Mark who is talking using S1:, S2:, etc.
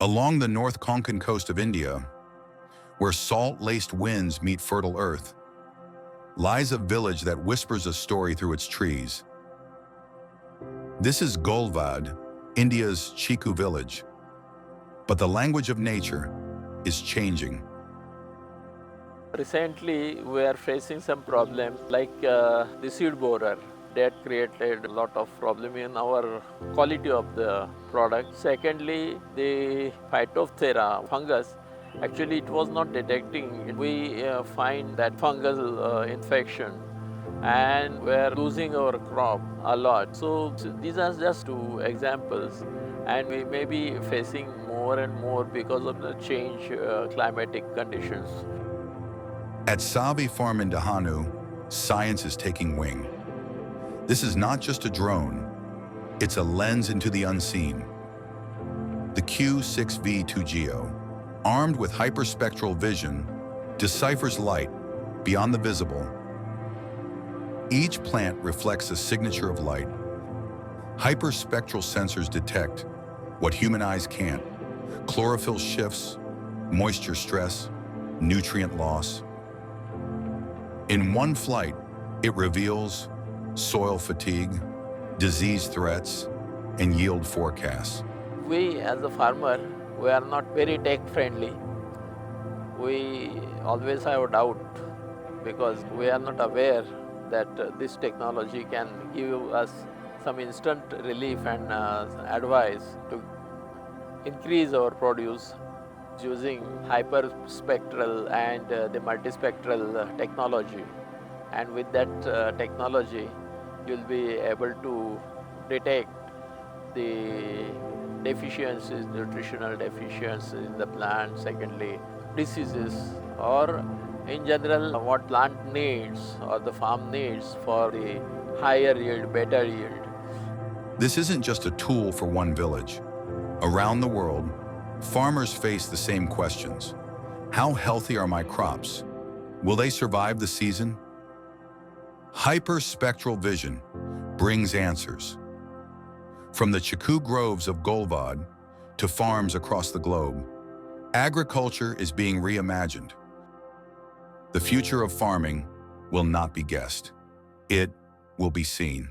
S1: Along the North Konkan coast of India, where salt-laced winds meet fertile earth, lies a village that whispers a story through its trees. This is Golvad, India's Chikoo village. But the language of nature is changing.
S2: Recently, we are facing some problems like the seed borer that created a lot of problem in our quality of the product. Secondly, the Phytophthora fungus, actually it was not detecting. We find that fungal infection and we are losing our crop a lot. So these are just two examples, and we may be facing more and more because of the change climatic conditions.
S1: At Savi Farm in Dahanu, science is taking wing. This is not just a drone, it's a lens into the unseen. The Q6 V2 Geo, armed with hyperspectral vision, deciphers light beyond the visible. Each plant reflects a signature of light. Hyperspectral sensors detect what human eyes can't: chlorophyll shifts, moisture stress, nutrient loss. In one flight, it reveals soil fatigue, disease threats, and yield forecasts.
S2: We as a farmer, we are not very tech friendly. We always have a doubt because we are not aware that this technology can give us some instant relief and advice to increase our produce using hyperspectral and the multispectral technology. And with that technology, you'll be able to detect the deficiencies, nutritional deficiencies in the plant, secondly, diseases, or in general, what plant needs or the farm needs for the higher yield, better yield.
S1: This isn't just a tool for one village. Around the world, farmers face the same questions. How healthy are my crops? Will they survive the season? Hyperspectral vision brings answers. From the Chikoo groves of Golvad to farms across the globe, agriculture is being reimagined. The future of farming will not be guessed. It will be seen.